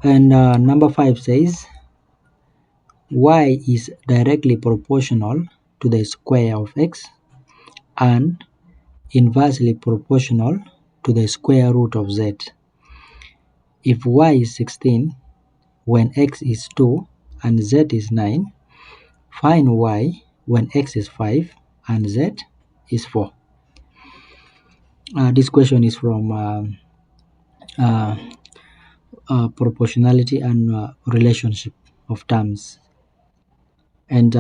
And number 5 says y is directly proportional to the square of x and inversely proportional to the square root of z. If y is 16 when x is 2 and z is 9, find y when x is 5 and z is 4. This question is from proportionality and relationship of terms. And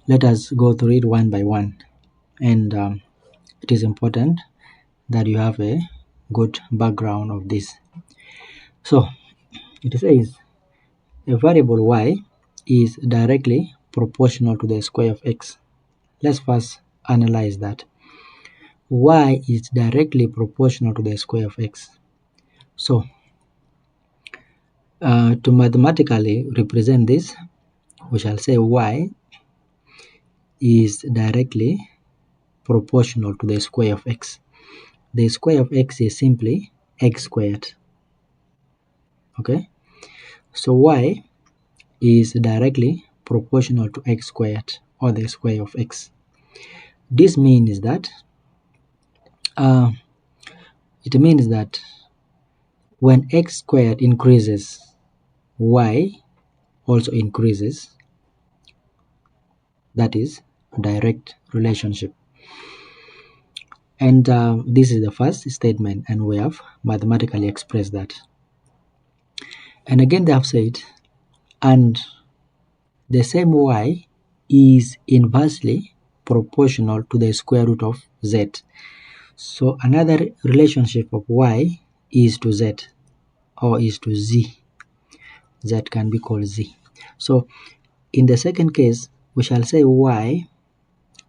let us go through it one by one. And it is important that you have a good background of this. So it says a variable y is directly proportional to the square of x. Let's first analyze that. Y is directly proportional to the square of x. So to mathematically represent this, we shall say y is directly proportional to the square of x. The square of x is simply x squared. Okay, so y is directly proportional to x squared, or the square of x. This means that when x squared increases, y also increases. That is a direct relationship. And this is the first statement, and we have mathematically expressed that. And again they have said, and the same y is inversely proportional to the square root of z. So another relationship of y is to z, or is to z. Z can be called z. So in the second case, we shall say y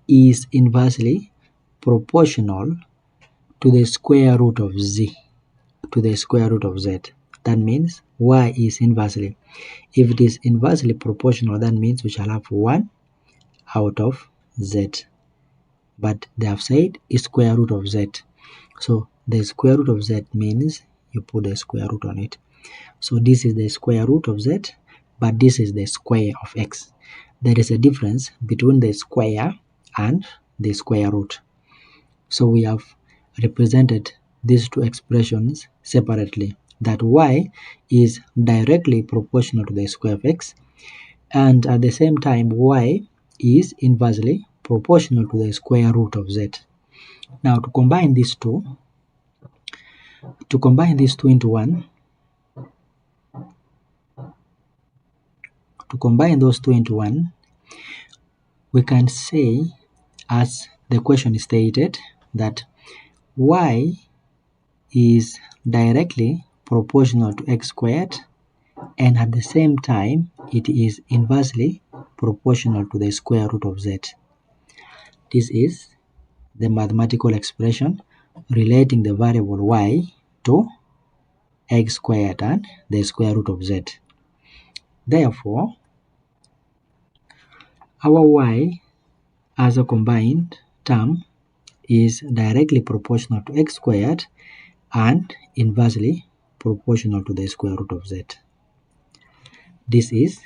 is inversely proportional to the square root of z, to the square root of z. That means y is inversely. If it is inversely proportional, that means we shall have 1 out of z. But they have said is square root of z. So the square root of z means you put the square root on it. So this is the square root of z, but this is the square of x. There is a difference between the square and the square root. So we have represented these two expressions separately, that y is directly proportional to the square of x, and at the same time y is inversely proportional to the square root of z. Now to combine these two into one, we can say, as the question stated, that y is directly proportional to x squared, and at the same time it is inversely proportional to the square root of z. This is the mathematical expression relating the variable y to x squared and the square root of z. Therefore, our y as a combined term is directly proportional to x squared and inversely proportional to the square root of z. This is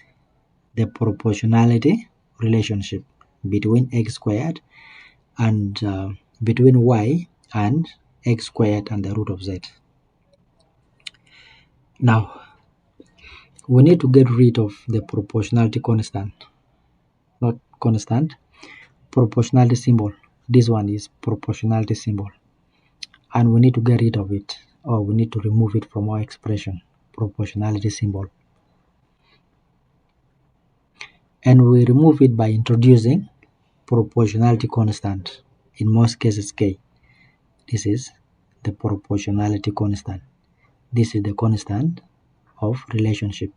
the proportionality relationship between x squared and between y and x squared and the root of z. Now, we need to get rid of the proportionality constant, not constant, proportionality symbol. This one is proportionality symbol, and we need to get rid of it, or we need to remove it from our expression, proportionality symbol. And we remove it by introducing proportionality constant, in most cases k. This is the proportionality constant. This is the constant of relationship,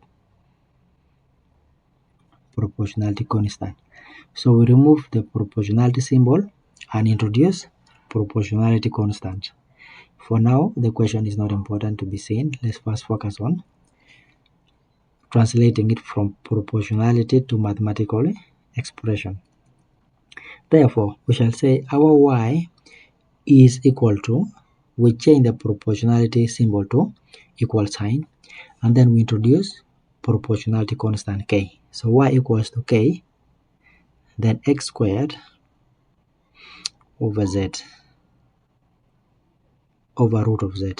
proportionality constant. So we remove the proportionality symbol and introduce proportionality constant. For now, the question is not important to be seen. Let's first focus on translating it from proportionality to mathematical expression. Therefore, we shall say our y is equal to, we change the proportionality symbol to equal sign, and then we introduce proportionality constant k. So y equals to k, then x squared over z over root of z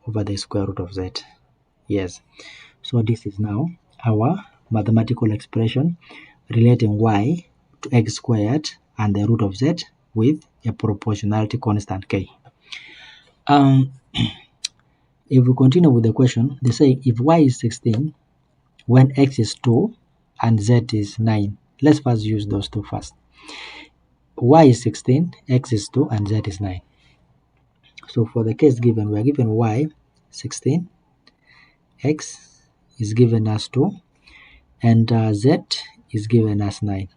over the square root of z. Yes, so this is now our mathematical expression relating y to x squared and the root of z with a proportionality constant k. If we continue with the question, they say if y is 16 when x is 2 and z is 9. Let's first use those two first. Y is 16, x is 2 and z is 9. So for the case given, we are given y 16, x is given as 2, and z is given as 9.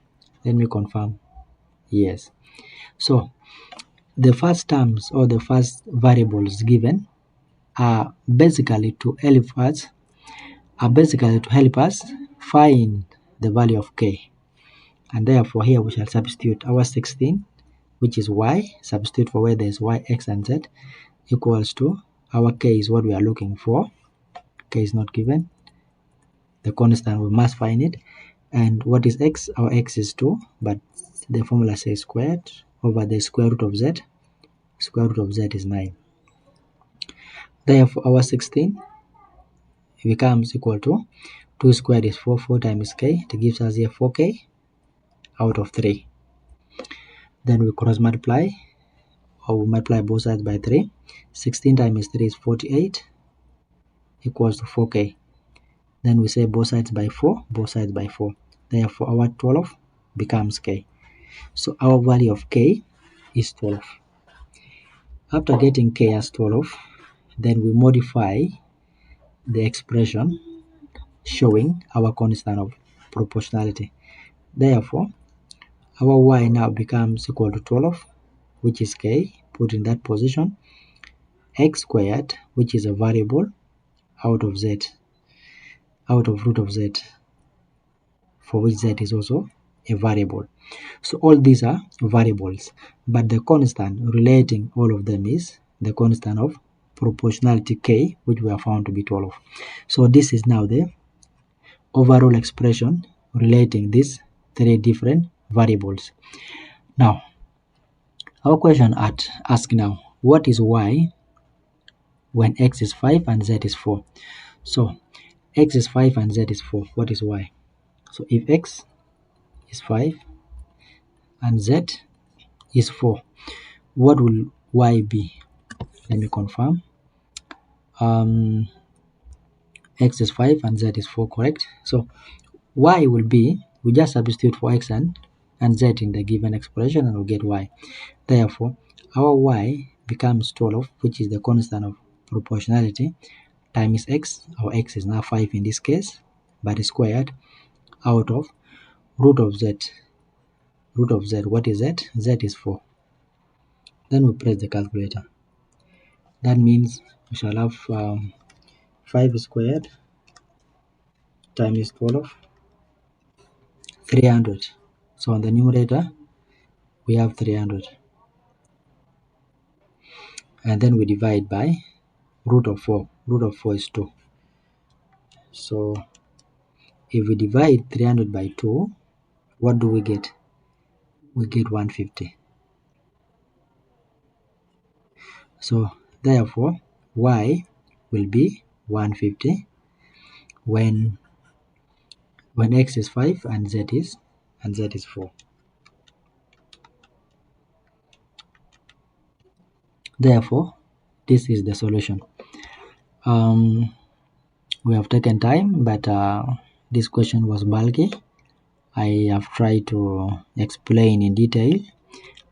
Let me confirm. Yes. So the first terms or the first variables given are basically to help us find the value of k. And therefore here we shall substitute our 16, which is y, substitute for where there is y, x and z, equals to our k is what we are looking for. K is not given. The constant, we must find it. And what is x? Our x is 2, but the formula says squared over the square root of z. Square root of z is 9. Therefore, our 16 becomes equal to 2 squared is 4, 4 times k. It gives us here 4k out of 3. Then we cross multiply, or we multiply both sides by 3. 16 times 3 is 48 equals to 4k. Then we say both sides by 4, both sides by 4. Therefore, our 12 becomes k. So our value of k is 12. After getting k as 12, then we modify the expression showing our constant of proportionality. Therefore, our y now becomes equal to 12, which is k, put in that position, x squared, which is a variable, out of z, out of root of z, for which z is also a variable. So all these are variables, but the constant relating all of them is the constant of proportionality k, which we have found to be 12. So this is now the overall expression relating these three different variables. Now, our question asks now, what is y when x is 5 and z is 4? So x is 5 and z is 4. What is y? So if x is 5 and z is 4, what will y be? Let me confirm. X is 5 and z is 4, correct? So y will be, we just substitute for x and z in the given expression and we'll get y. Therefore, our y becomes 12, which is the constant of proportionality, times x. Our x is now 5 in this case, but squared, out of root of z. Root of z, what is z? Z is 4. Then we press the calculator. That means we shall have 5 squared times 12, 300. So on the numerator, we have 300. And then we divide by root of 4. Root of 4 is 2. So if we divide 300 by 2, what do we get? We get 150. So therefore, y will be 150 when x is 5 and z is 4. Therefore, this is the solution. We have taken time, but this question was bulky. I have tried to explain in detail,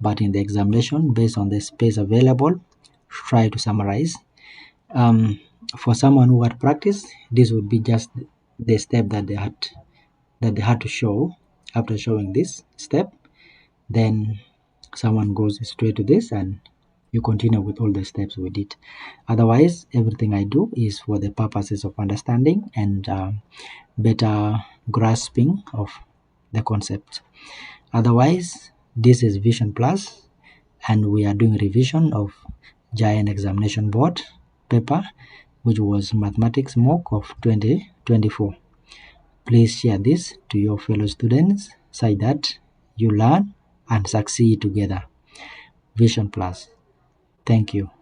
but in the examination, based on the space available, try to summarize. For someone who had practiced, this would be just the step that they had to show. After showing this step, then someone goes straight to this and you continue with all the steps we did. Otherwise, everything I do is for the purposes of understanding and better grasping of the concept. Otherwise, this is Vision Plus, and we are doing revision of Giant Examination Board paper, which was Mathematics mock of 2024. Please share this to your fellow students so that you learn and succeed together. Vision Plus. Thank you.